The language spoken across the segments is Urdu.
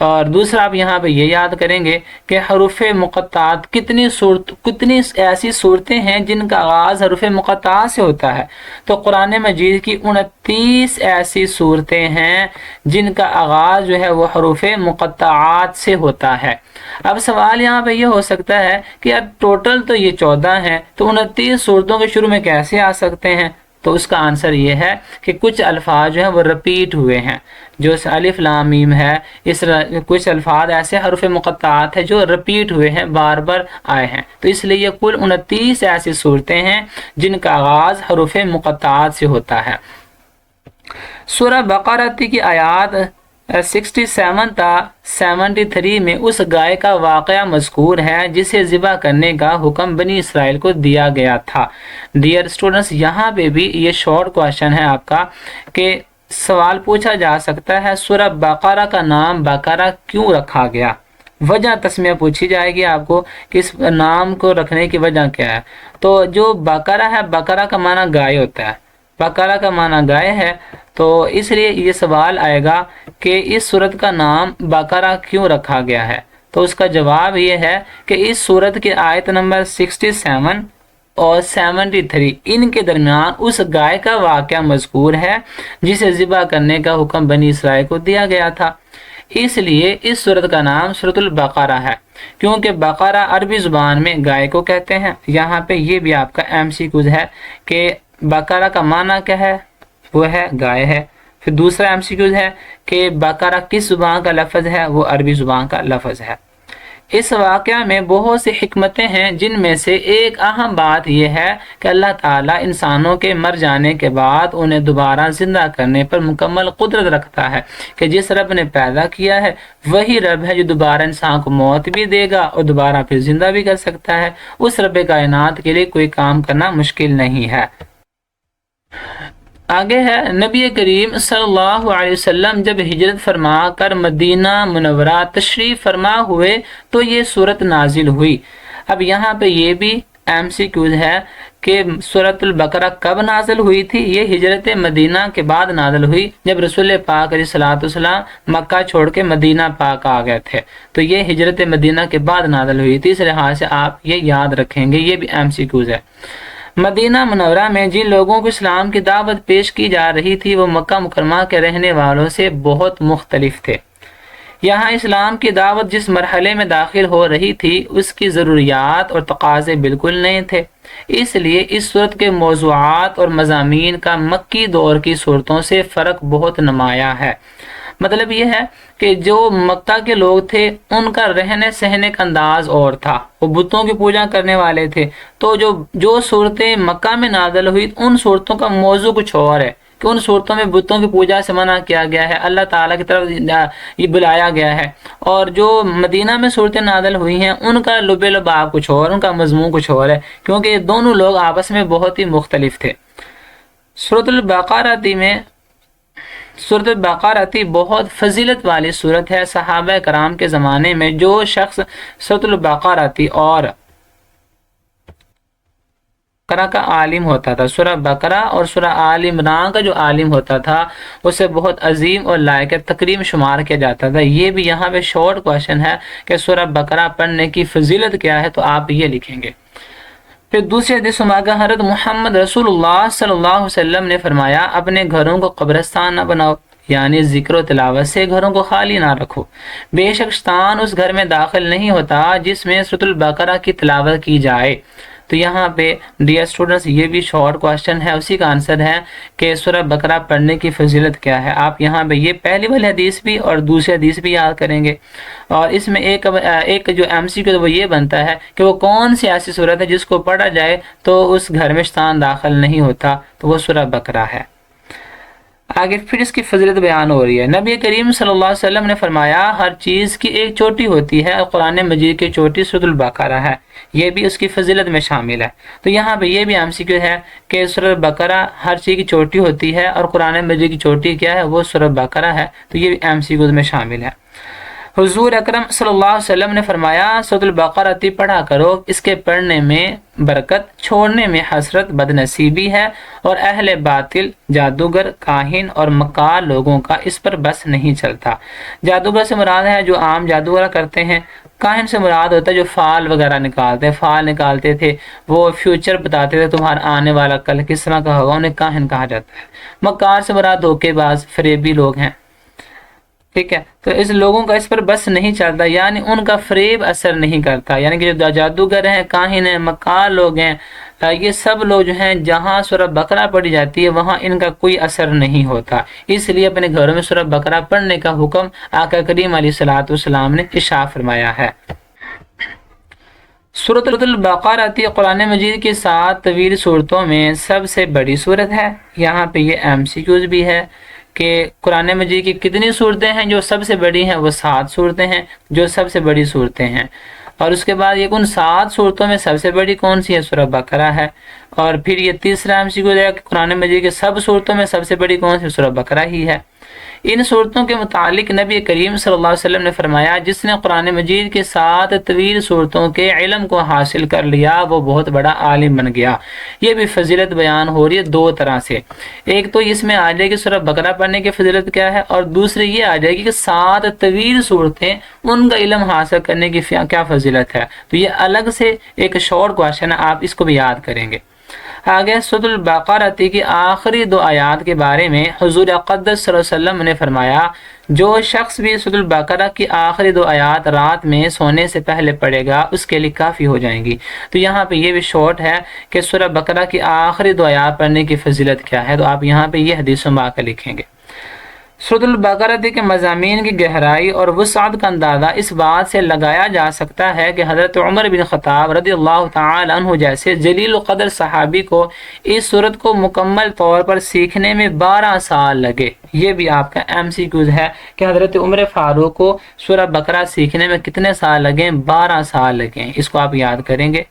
اور دوسرا آپ یہاں پہ یہ یاد کریں گے کہ حروف مقطعات کتنی ایسی صورتیں ہیں جن کا آغاز حروف مقطعات سے ہوتا ہے. تو قرآن مجید کی 29 ایسی صورتیں ہیں جن کا آغاز جو ہے وہ حروف مقطعات سے ہوتا ہے. اب سوال یہاں پہ یہ ہو سکتا ہے کہ یار ٹوٹل تو یہ 14 ہیں، تو 29 صورتوں کے شروع میں کیسے آ سکتے ہیں؟ تو اس کا آنسر یہ ہے کہ کچھ الفاظ جو ہیں وہ رپیٹ ہوئے ہیں. جو الف لام میم ہے، کچھ الفاظ ایسے حروف مقطعات ہیں جو رپیٹ ہوئے ہیں، بار بار آئے ہیں. تو اس لیے یہ کل 29 ایسی صورتیں ہیں جن کا آغاز حروف مقطعات سے ہوتا ہے. سورہ بقرہ کی آیات 67 تا 73 میں اس گائے کا واقعہ مذکور ہے جسے ذبح کرنے کا حکم بنی اسرائیل کو دیا گیا تھا. ڈیئر اسٹوڈنٹس، یہاں پہ بھی یہ شارٹ کویشچن ہے آپ کا کہ سوال پوچھا جا سکتا ہے سورہ بقرہ کا نام بقرہ کیوں رکھا گیا؟ وجہ تسمیہ پوچھی جائے گی آپ کو کہ اس نام کو رکھنے کی وجہ کیا ہے. تو جو بقرہ ہے، بقرہ کا معنی گائے ہوتا ہے، بقرہ کا معنی گائے ہے. تو اس لیے یہ سوال آئے گا کہ اس سورت کا نام بقرہ کیوں رکھا گیا ہے. تو اس کا جواب یہ ہے کہ اس سورت کی آیت نمبر 67 اور 73 ان کے درمیان اس گائے کا واقعہ مذکور ہے جسے ذبح کرنے کا حکم بنی اسرائیل کو دیا گیا تھا. اس لیے اس سورت کا نام سورۃ البقرہ ہے، کیونکہ بقرہ عربی زبان میں گائے کو کہتے ہیں. یہاں پہ یہ بھی آپ کا MCQ ہے کہ بقرہ کا معنی کیا ہے؟ وہ ہے گائے ہے. پھر دوسرا MCQ ہے کہ بقرہ کس زبان کا لفظ ہے؟ وہ عربی زبان کا لفظ ہے. اس واقعہ میں بہت سی حکمتیں ہیں، جن میں سے ایک اہم بات یہ ہے کہ اللہ تعالیٰ انسانوں کے مر جانے کے بعد انہیں دوبارہ زندہ کرنے پر مکمل قدرت رکھتا ہے کہ جس رب نے پیدا کیا ہے وہی رب ہے جو دوبارہ انسان کو موت بھی دے گا اور دوبارہ پھر زندہ بھی کر سکتا ہے. اس رب کائنات کے لیے کوئی کام کرنا مشکل نہیں ہے. آگے ہے، نبی کریم صلی اللہ علیہ وسلم جب ہجرت فرما کر مدینہ منورہ تشریف فرما ہوئے تو یہ صورت نازل ہوئی. اب یہاں پہ یہ بھی MCQ ہے کہ سورۃ البقرہ کب نازل ہوئی تھی؟ یہ ہجرت مدینہ کے بعد نازل ہوئی جب رسول پاک علیہ الصلوۃ والسلام مکہ چھوڑ کے مدینہ پاک آ گئے تھے. تو یہ ہجرت مدینہ کے بعد نازل ہوئی تھی. اس لحاظ سے آپ یہ یاد رکھیں گے، یہ بھی MCQ ہے. مدینہ منورہ میں جن لوگوں کو اسلام کی دعوت پیش کی جا رہی تھی وہ مکہ مکرمہ کے رہنے والوں سے بہت مختلف تھے. یہاں اسلام کی دعوت جس مرحلے میں داخل ہو رہی تھی اس کی ضروریات اور تقاضے بالکل نئے تھے. اس لیے اس صورت کے موضوعات اور مضامین کا مکی دور کی صورتوں سے فرق بہت نمایاں ہے. مطلب یہ ہے کہ جو مکہ کے لوگ تھے ان کا رہنے سہنے کا انداز اور تھا، وہ بتوں کی پوجا کرنے والے تھے. تو جو صورتیں مکہ میں نازل ہوئی ان صورتوں کا موضوع کچھ اور ہے کہ ان صورتوں میں بتوں کی پوجا سے منع کیا گیا ہے، اللہ تعالیٰ کی طرف یہ بلایا گیا ہے. اور جو مدینہ میں صورتیں نازل ہوئی ہیں ان کا لب لباب کچھ اور، ان کا مضمون کچھ اور ہے، کیونکہ یہ دونوں لوگ آپس میں بہت ہی مختلف تھے. سورۃ البقرہ بہت فضیلت والی صورت ہے. صحابہ کرام کے زمانے میں جو شخص سورۃ البقرہ اور بقرہ کا عالم ہوتا تھا، سورہ بقرہ اور سورہ آل عمران کا جو عالم ہوتا تھا اسے بہت عظیم اور لائق تکریم شمار کیا جاتا تھا. یہ بھی یہاں پہ شارٹ کویشچن ہے کہ سورہ بقرہ پڑھنے کی فضیلت کیا ہے، تو آپ یہ لکھیں گے. پھر دوسرے حدیث میں حضرت محمد رسول اللہ صلی اللہ علیہ وسلم نے فرمایا، اپنے گھروں کو قبرستان نہ بناؤ، یعنی ذکر و تلاوت سے گھروں کو خالی نہ رکھو. بے شک شیطان اس گھر میں داخل نہیں ہوتا جس میں سورۃ البقرہ کی تلاوت کی جائے. تو یہاں پہ ڈیئر اسٹوڈنٹس یہ بھی شارٹ کویشچن ہے، اسی کا آنسر ہے کہ سورہ بقرہ پڑھنے کی فضیلت کیا ہے. آپ یہاں پہ یہ پہلی والی حدیث بھی اور دوسری حدیث بھی یاد کریں گے. اور اس میں ایک جو MCQ وہ یہ بنتا ہے کہ وہ کون سی ایسی صورت ہے جس کو پڑھا جائے تو اس گھر میں شیطان داخل نہیں ہوتا، تو وہ سورہ بقرہ ہے. آگے پھر اس کی فضیلت بیان ہو رہی ہے. نبی کریم صلی اللہ علیہ وسلم نے فرمایا، ہر چیز کی ایک چوٹی ہوتی ہے اور قرآن مجید کی چوٹی سورۃ البقرہ ہے. یہ بھی اس کی فضیلت میں شامل ہے. تو یہاں پہ یہ بھی MCQ ہے کہ سورۃ البقرہ ہر چیز کی چوٹی ہوتی ہے اور قرآن مجید کی چوٹی کیا ہے؟ وہ سورۃ البقرہ ہے. تو یہ بھی MCQ میں شامل ہے. حضور اکرم صلی اللہ علیہ وسلم نے فرمایا سورۃ البقرہ پڑھا کرو، اس کے پڑھنے میں برکت، چھوڑنے میں حسرت بد نصیبی ہے، اور اہل باطل، جادوگر، کاہن اور مکار لوگوں کا اس پر بس نہیں چلتا۔ جادوگر سے مراد ہے جو عام جادوگر کرتے ہیں، کاہن سے مراد ہوتا ہے جو فال وغیرہ نکالتے ہیں، فال نکالتے تھے، وہ فیوچر بتاتے تھے تمہارا آنے والا کل کس طرح کا ہوگا، انہیں کاہن کہا جاتا ہے۔ مکار سے مراد دھوکے باز، فریبی لوگ ہیں، ٹھیک ہے۔ تو اس لوگوں کا اس پر بس نہیں چلتا، یعنی ان کا فریب اثر نہیں کرتا، یعنی کہ جو جادوگر ہیں، کاہن ہیں، مکار لوگ ہیں، یہ سب لوگ جو ہیں جہاں سورہ بقرہ پڑھی جاتی ہے وہاں ان کا کوئی اثر نہیں ہوتا، اس لیے اپنے گھروں میں سورہ بقرہ پڑھنے کا حکم آقا کریم علیہ الصلوۃ والسلام نے ارشاد فرمایا ہے۔ سورۃ البقرہ قرآن مجید کی 7 طویل صورتوں میں سب سے بڑی صورت ہے۔ یہاں پہ یہ MCQs بھی ہے کہ قرآن مجید کی کتنی صورتیں ہیں، جو سب سے بڑی ہیں وہ 7 صورتیں ہیں، جو سب سے بڑی صورتیں ہیں۔ اور اس کے بعد یہ ان 7 صورتوں میں سب سے بڑی کون سی ہے؟ سورہ بقرہ ہے۔ اور پھر یہ تیسرا MCQ ہے کہ قرآن مجید کے سب صورتوں میں سب سے بڑی کون سی؟ سورہ بقرہ ہی ہے۔ ان صورتوں کے متعلق نبی کریم صلی اللہ علیہ وسلم نے فرمایا جس نے قرآن مجید کے 7 طویل صورتوں کے علم کو حاصل کر لیا وہ بہت بڑا عالم بن گیا۔ یہ بھی فضیلت بیان ہو رہی ہے 2 طرح سے، ایک تو اس میں آ جائے گی سورہ بقرہ پڑھنے کی فضیلت کیا ہے، اور دوسری یہ آ جائے گی کہ 7 طویل صورتیں ان کا علم حاصل کرنے کی کیا فضیلت ہے۔ تو یہ الگ سے ایک شارٹ کویشچن ہے، آپ اس کو بھی یاد کریں گے۔ آگے سورۃ البقرہ کی آخری 2 آیات کے بارے میں حضور اقدس صلی اللہ علیہ وسلم نے فرمایا جو شخص بھی سورۃ البقرہ کی آخری 2 آیات رات میں سونے سے پہلے پڑھے گا اس کے لیے کافی ہو جائیں گی۔ تو یہاں پہ یہ بھی شارٹ ہے کہ سورہ بقرہ کی آخری 2 آیات پڑھنے کی فضیلت کیا ہے، تو آپ یہاں پہ یہ حدیث سنبھال کر لکھیں گے۔ سورۃ البقرہ کے مضامین کی گہرائی اور وسعت کا اندازہ اس بات سے لگایا جا سکتا ہے کہ حضرت عمر بن خطاب رضی اللہ تعالی عنہ جیسے جلیل القدر صحابی کو اس سورت کو مکمل طور پر سیکھنے میں 12 سال لگے۔ یہ بھی آپ کا MCQ ہے کہ حضرت عمر فاروق کو سورہ بقرہ سیکھنے میں کتنے سال لگے؟ 12 سال لگے، اس کو آپ یاد کریں گے۔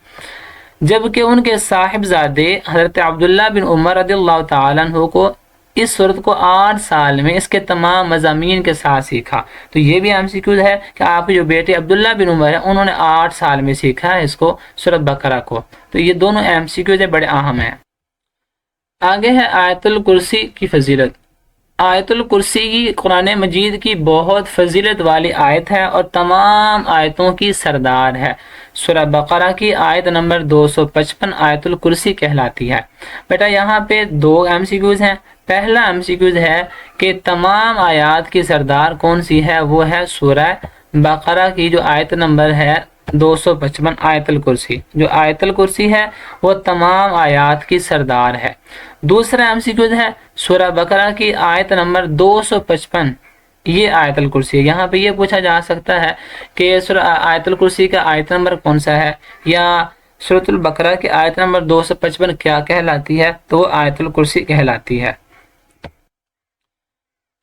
جبکہ ان کے صاحبزادے حضرت عبداللہ بن عمر رضی اللہ تعالی عنہ کو اس صورت کو 8 سال میں اس کے تمام مضامین کے ساتھ سیکھا۔ تو یہ بھی MCQ ہے کہ آپ کے جو بیٹے عبداللہ بن عمر ہیں انہوں نے 8 سال میں سیکھا ہے اس کو، سورۃ بقرہ کو۔ تو یہ دونوں MCQ بڑے اہم ہیں۔ آگے ہے آیت الکرسی کی فضیلت۔ آیت الکرسی قرآن مجید کی بہت فضیلت والی آیت ہے اور تمام آیتوں کی سردار ہے۔ سورہ بقرہ کی آیت نمبر 255 آیت الکرسی کہلاتی ہے۔ بیٹا یہاں پہ 2 MCQs ہیں۔ پہلا MCQ ہے کہ تمام آیات کی سردار کون سی ہے؟ وہ ہے سورہ بقرہ کی جو آیت نمبر ہے 255 آیت الکرسی۔ جو آیت الکرسی ہے وہ تمام آیات کی سردار ہے۔ دوسرا MCQ ہے سورہ بقرہ کی آیت نمبر 255، یہ آیت الکرسی ہے۔ یہاں پہ یہ پوچھا جا سکتا ہے کہ آیت الکرسی کا آیت نمبر کون سا ہے، یا سورۃ البقرہ کی آیت نمبر 255 کیا کہلاتی ہے؟ تو وہ آیت الکرسی کہلاتی ہے۔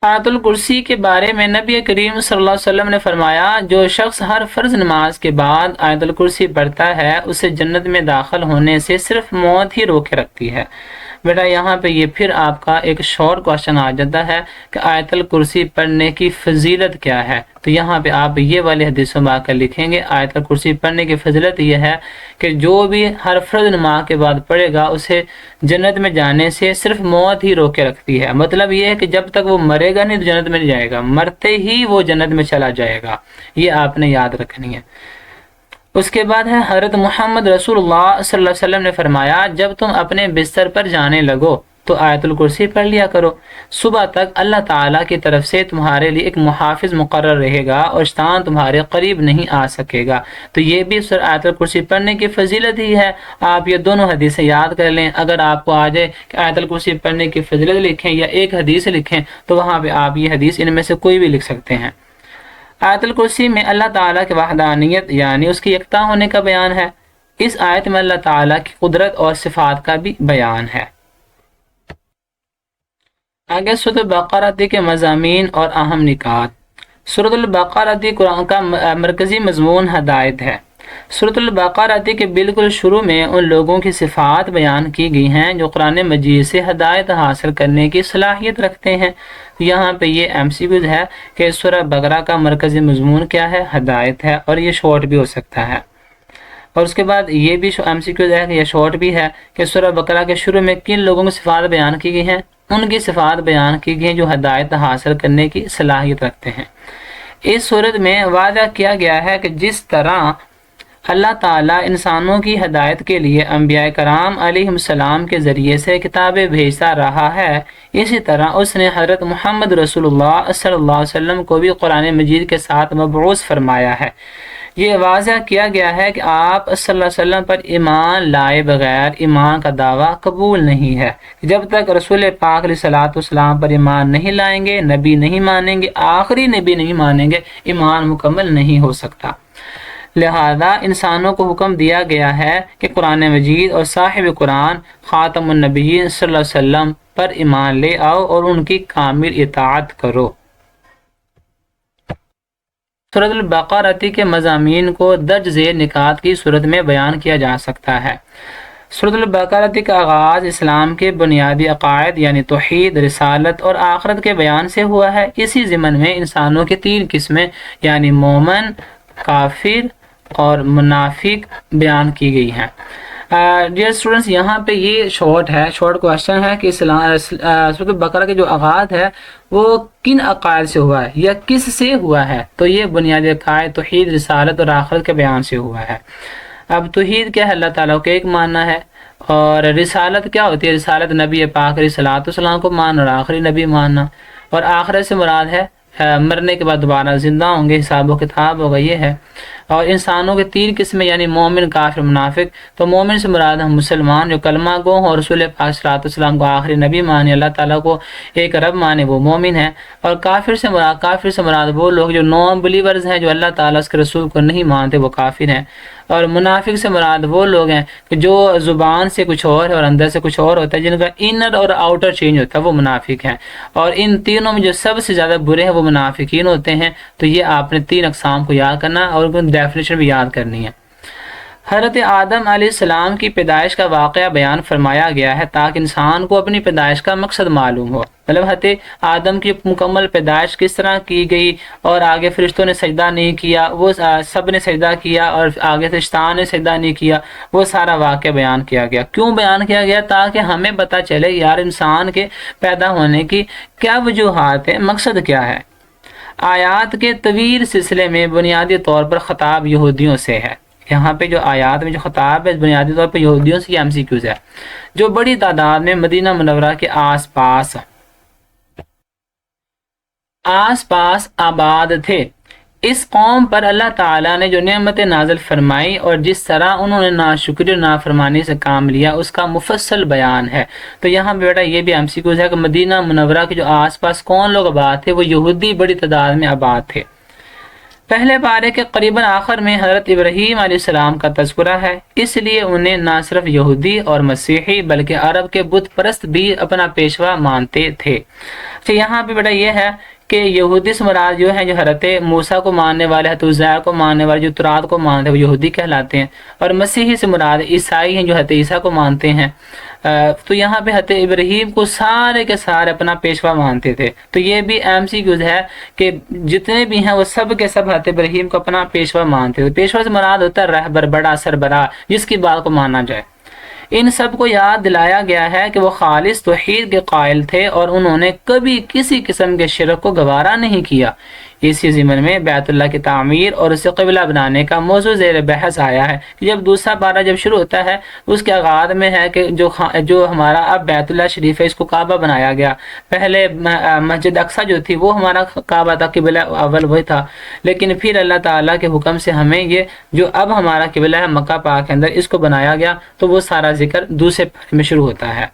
آیت الکرسی کے بارے میں نبی کریم صلی اللہ علیہ وسلم نے فرمایا جو شخص ہر فرض نماز کے بعد آیت الکرسی پڑھتا ہے اسے جنت میں داخل ہونے سے صرف موت ہی روکے رکھتی ہے۔ بیٹا یہاں پہ یہ پھر آپ کا ایک شارٹ کویشچن آ جاتا ہے کہ آیت الکرسی پڑھنے کی فضیلت کیا ہے، تو یہاں پہ آپ یہ والی حدیث سنبھال کر لکھیں گے۔ آیت الکرسی پڑھنے کی فضیلت یہ ہے کہ جو بھی ہر فرض نماز کے بعد پڑھے گا اسے جنت میں جانے سے صرف موت ہی روکے رکھتی ہے۔ مطلب یہ ہے کہ جب تک وہ مرے گا نہیں تو جنت میں نہیں جائے گا، مرتے ہی وہ جنت میں چلا جائے گا، یہ آپ نے یاد رکھنی ہے۔ اس کے بعد ہے حضرت محمد رسول اللہ صلی اللہ علیہ وسلم نے فرمایا جب تم اپنے بستر پر جانے لگو تو آیت الکرسی پڑھ لیا کرو، صبح تک اللہ تعالیٰ کی طرف سے تمہارے لیے ایک محافظ مقرر رہے گا اور شیطان تمہارے قریب نہیں آ سکے گا۔ تو یہ بھی آیت الکرسی پڑھنے کی فضیلت ہی ہے۔ آپ یہ دونوں حدیثیں یاد کر لیں، اگر آپ کو آ جائے کہ آیت الکرسی پڑھنے کی فضیلت لکھیں یا ایک حدیث لکھیں تو وہاں پہ آپ یہ حدیث ان میں سے کوئی بھی لکھ سکتے ہیں۔ آیت الکرسی میں اللہ تعالیٰ کی وحدانیت یعنی اس کی یکتا ہونے کا بیان ہے۔ اس آیت میں اللہ تعالیٰ کی قدرت اور صفات کا بھی بیان ہے۔ آگے سورۃ البقرہ کے مضامین اور اہم نکات۔ سورۃ البقرہ قرآن کا مرکزی مضمون ہدایت ہے۔ سورۃ البقرہ کے بالکل شروع میں ان لوگوں کی صفات بیان کی گئی ہیں جو قرآن مجید سے ہدایت حاصل کرنے کی صلاحیت رکھتے ہیں۔ یہاں پہ یہ MCQ ہے کہ سورہ بقرہ کا مرکزی مضمون کیا ہے؟ ہدایت ہے، اور یہ شارٹ بھی ہو سکتا ہے۔ اور اس کے بعد یہ بھی MCQ ہے کہ یہ شارٹ بھی ہے کہ سورہ بقرہ کے شروع میں کن لوگوں کی صفات بیان کی گئی ہیں؟ ان کی صفات بیان کی گئی ہیں جو ہدایت حاصل کرنے کی صلاحیت رکھتے ہیں۔ اس صورت میں وعدہ کیا گیا ہے کہ جس طرح اللہ تعالیٰ انسانوں کی ہدایت کے لیے انبیاء کرام علیہ السلام کے ذریعے سے کتابیں بھیجتا رہا ہے، اسی طرح اس نے حضرت محمد رسول اللہ صلی اللہ علیہ وسلم کو بھی قرآن مجید کے ساتھ مبعوث فرمایا ہے۔ یہ واضح کیا گیا ہے کہ آپ صلی اللہ علیہ وسلم پر ایمان لائے بغیر ایمان کا دعویٰ قبول نہیں ہے۔ جب تک رسول پاک علیہ الصلوۃ والسلام پر ایمان نہیں لائیں گے، نبی نہیں مانیں گے، آخری نبی نہیں مانیں گے، ایمان مکمل نہیں ہو سکتا۔ لہذا انسانوں کو حکم دیا گیا ہے کہ قرآن مجید اور صاحب قرآن خاتم النبیین صلی اللہ علیہ وسلم پر ایمان لے آؤ اور ان کی کامل اطاعت کرو۔ سورۃ البقرہ کے مضامین کو درج ذیل نکات کی صورت میں بیان کیا جا سکتا ہے۔ سورۃ البقرہ کا آغاز اسلام کے بنیادی عقائد یعنی توحید، رسالت اور آخرت کے بیان سے ہوا ہے۔ اسی ضمن میں انسانوں کی 3 قسمیں یعنی مومن، کافر اور منافق بیان کی گئی ہیں۔ ڈیئر اسٹوڈنٹس، یہاں پہ یہ شارٹ کوشچن ہے کہ سورۃ البقرہ کے جو آغاز ہے وہ کن عقائد سے ہوا ہے یا کس سے ہوا ہے؟ تو یہ بنیادی عقائد توحید، رسالت اور آخرت کے بیان سے ہوا ہے۔ اب توحید کیا ہے؟ اللہ تعالیٰ کو ایک ماننا ہے۔ اور رسالت کیا ہوتی ہے؟ رسالت نبی پاک علیہ الصلوۃ والسلام کو ماننا اور آخری نبی ماننا۔ اور آخرت سے مراد ہے مرنے کے بعد دوبارہ زندہ ہوں گے، حساب و کتاب ہوگا، یہ ہے۔ اور انسانوں کے 3 قسمیں یعنی مومن، کافر، منافق۔ تو مومن سے مراد ہم مسلمان جو کلمہ گو ہوں اور رسول پاک صلی اللہ علیہ وسلم کو آخری نبی مانے، اللہ تعالیٰ کو ایک رب مانے، وہ مومن ہے۔ اور کافر سے مراد وہ لوگ جو نان بلیورز ہیں، جو اللہ تعالیٰ اس کے رسول کو نہیں مانتے، وہ کافر ہیں۔ اور منافق سے مراد وہ لوگ ہیں کہ جو زبان سے کچھ اور ہے اور اندر سے کچھ اور ہوتا ہے، جن کا انر اور آؤٹر چینج ہوتا ہے، وہ منافق ہیں۔ اور ان تینوں میں جو سب سے زیادہ برے ہیں وہ منافقین ہوتے ہیں۔ تو یہ آپ نے 3 اقسام کو یاد کرنا اور ان کی ڈیفینیشن بھی یاد کرنی ہے۔ حضرت آدم علیہ السلام کی پیدائش کا واقعہ بیان فرمایا گیا ہے تاکہ انسان کو اپنی پیدائش کا مقصد معلوم ہو۔ مطلب حضرت آدم کی مکمل پیدائش کس طرح کی گئی، اور آگے فرشتوں نے سجدہ نہیں کیا، وہ سب نے سجدہ کیا، اور آگے شیطان نے سجدہ نہیں کیا، وہ سارا واقعہ بیان کیا گیا۔ کیوں بیان کیا گیا؟ تاکہ ہمیں پتہ چلے یار انسان کے پیدا ہونے کی کیا وجوہات ہیں، مقصد کیا ہے۔ آیات کے طویل سلسلے میں بنیادی طور پر خطاب یہودیوں سے ہے۔ یہاں پہ جو آیات میں جو خطاب ہے بنیادی طور پر یہودیوں سے MCQs ہے، جو بڑی تعداد میں مدینہ منورہ کے آس پاس آباد تھے۔ اس قوم پر اللہ تعالیٰ نے جو نعمت نازل فرمائی اور جس طرح انہوں نے ناشکری اور نافرمانی سے کام لیا، اس کا مفصل بیان ہے۔ تو یہاں پہ بیٹا یہ بھی MCQs ہے کہ مدینہ منورہ کے جو آس پاس کون لوگ آباد تھے، وہ یہودی بڑی تعداد میں آباد تھے۔ پہلے پارے کے قریباً آخر میں حضرت ابراہیم علیہ السلام کا تذکرہ ہے، اس لیے انہیں نہ صرف یہودی اور مسیحی بلکہ عرب کے بت پرست بھی اپنا پیشوا مانتے تھے۔ تو یہاں پہ بیٹا یہ ہے کہ یہودی سے مراد جو ہے جو حضرت موسیٰ کو ماننے والے، حضرت عزیر کو ماننے والے، جو تورات کو مانتے ہیں وہ یہودی کہلاتے ہیں۔ اور مسیحی سے مراد عیسائی ہیں جو حضرت عیسیٰ کو مانتے ہیں۔ تو یہاں پہ حضرت ابراہیم کو سارے کے سارے اپنا پیشوا مانتے تھے۔ تو یہ بھی MCQs ہے کہ جتنے بھی ہیں وہ سب کے سب حضرت ابراہیم کو اپنا پیشوا مانتے تھے۔ پیشوا سے مراد ہوتا ہے رہبر، بڑا سربراہ، جس کی بات کو مانا جائے۔ ان سب کو یاد دلایا گیا ہے کہ وہ خالص توحید کے قائل تھے اور انہوں نے کبھی کسی قسم کے شرک کو گوارا نہیں کیا۔ اسی ضمن میں بیت اللہ کی تعمیر اور اسے قبلہ بنانے کا موضوع زیر بحث آیا ہے کہ جب دوسرا پارہ جب شروع ہوتا ہے اس کے آغاز میں ہے کہ جو ہمارا اب بیت اللہ شریف ہے اس کو کعبہ بنایا گیا۔ پہلے مسجد اقصی جو تھی وہ ہمارا کعبہ تھا، قبلہ اول وہی تھا، لیکن پھر اللہ تعالیٰ کے حکم سے ہمیں یہ جو اب ہمارا قبلہ ہے مکہ پاک کے اندر اس کو بنایا گیا۔ تو وہ سارا ذکر دوسرے پارے میں شروع ہوتا ہے۔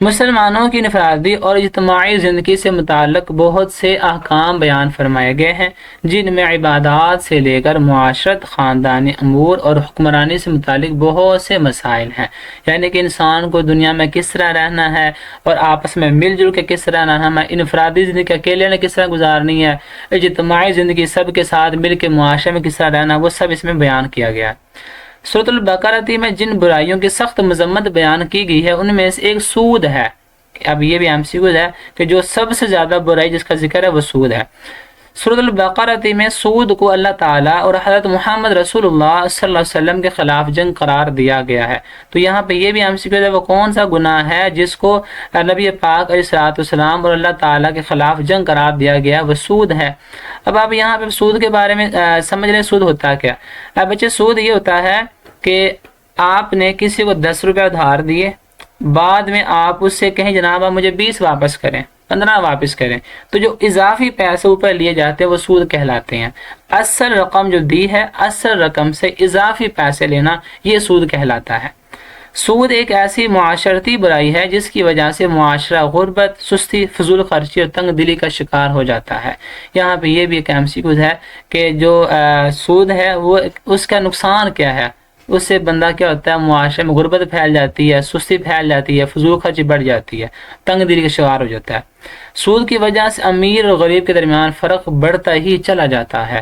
مسلمانوں کی انفرادی اور اجتماعی زندگی سے متعلق بہت سے احکام بیان فرمائے گئے ہیں، جن میں عبادات سے لے کر معاشرت، خاندانی امور اور حکمرانی سے متعلق بہت سے مسائل ہیں، یعنی کہ انسان کو دنیا میں کس طرح رہنا ہے اور آپس میں مل جل کے کس طرح رہنا ہے، انفرادی زندگی اکیلے نے کس طرح گزارنی ہے، اجتماعی زندگی سب کے ساتھ مل کے معاشرے میں کس طرح رہنا، وہ سب اس میں بیان کیا گیا ہے۔ سورۃ البقرہ میں جن برائیوں کی سخت مذمت بیان کی گئی ہے ان میں سے ایک سود ہے۔ اب یہ بھی MCQ ہے کہ جو سب سے زیادہ برائی جس کا ذکر ہے وہ سود ہے۔ سورۃ البقرہ میں سود کو اللہ تعالیٰ اور حضرت محمد رسول اللہ صلی اللہ علیہ وسلم کے خلاف جنگ قرار دیا گیا ہے۔ تو یہاں پہ یہ بھی MCQ ہے وہ کون سا گناہ ہے جس کو نبی پاک علیہ الصلوۃ والسلام اور اللہ تعالیٰ کے خلاف جنگ قرار دیا گیا، وہ سود ہے۔ اب آپ یہاں پہ سود کے بارے میں سمجھ لیں سود ہوتا کیا۔ اب بچے سود یہ ہوتا ہے کہ آپ نے کسی کو 10 روپے ادھار دیے، بعد میں آپ اس سے کہیں جناب آپ مجھے 20 واپس کریں، 15 واپس کریں، تو جو اضافی پیسے اوپر لیے جاتے ہیں وہ سود کہلاتے ہیں۔ اصل رقم جو دی ہے، اصل رقم سے اضافی پیسے لینا، یہ سود کہلاتا ہے۔ سود ایک ایسی معاشرتی برائی ہے جس کی وجہ سے معاشرہ غربت، سستی، فضول خرچی اور تنگ دلی کا شکار ہو جاتا ہے۔ یہاں پہ یہ بھی ایک MCQ ہے کہ جو سود ہے وہ اس کا نقصان کیا ہے، اس سے بندہ کیا ہوتا ہے، معاشرے میں غربت پھیل جاتی ہے، سستی پھیل جاتی ہے، فضول خرچی بڑھ جاتی ہے، تنگ دلی کا شکار ہو جاتا ہے۔ سود کی وجہ سے امیر اور غریب کے درمیان فرق بڑھتا ہی چلا جاتا ہے۔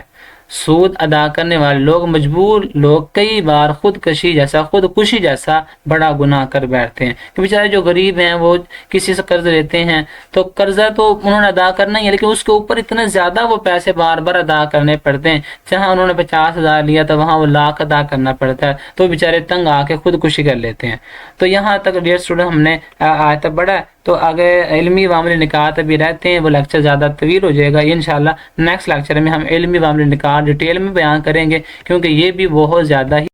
سود ادا کرنے والے لوگ، مجبور لوگ کئی بار خودکشی جیسا بڑا گناہ کر بیٹھتے ہیں کہ بیچارے جو غریب ہیں وہ کسی سے قرض لیتے ہیں تو قرضہ تو انہوں نے ادا کرنا ہی ہے، لیکن اس کے اوپر اتنا زیادہ وہ پیسے بار بار ادا کرنے پڑتے ہیں، جہاں انہوں نے 50,000 لیا تھا وہاں وہ لاکھ ادا کرنا پڑتا ہے، تو بیچارے تنگ آ کے خودکشی کر لیتے ہیں۔ تو یہاں تک ڈیئر اسٹوڈنٹ ہم نے آج تک پڑھا، تو اگر علمی معاملے نکات ابھی رہتے ہیں وہ لیکچر زیادہ طویل ہو جائے گا، انشاءاللہ نیکسٹ لیکچر میں ہم علمی معاملے نکات ڈیٹیل میں بیان کریں گے، کیونکہ یہ بھی بہت زیادہ ہی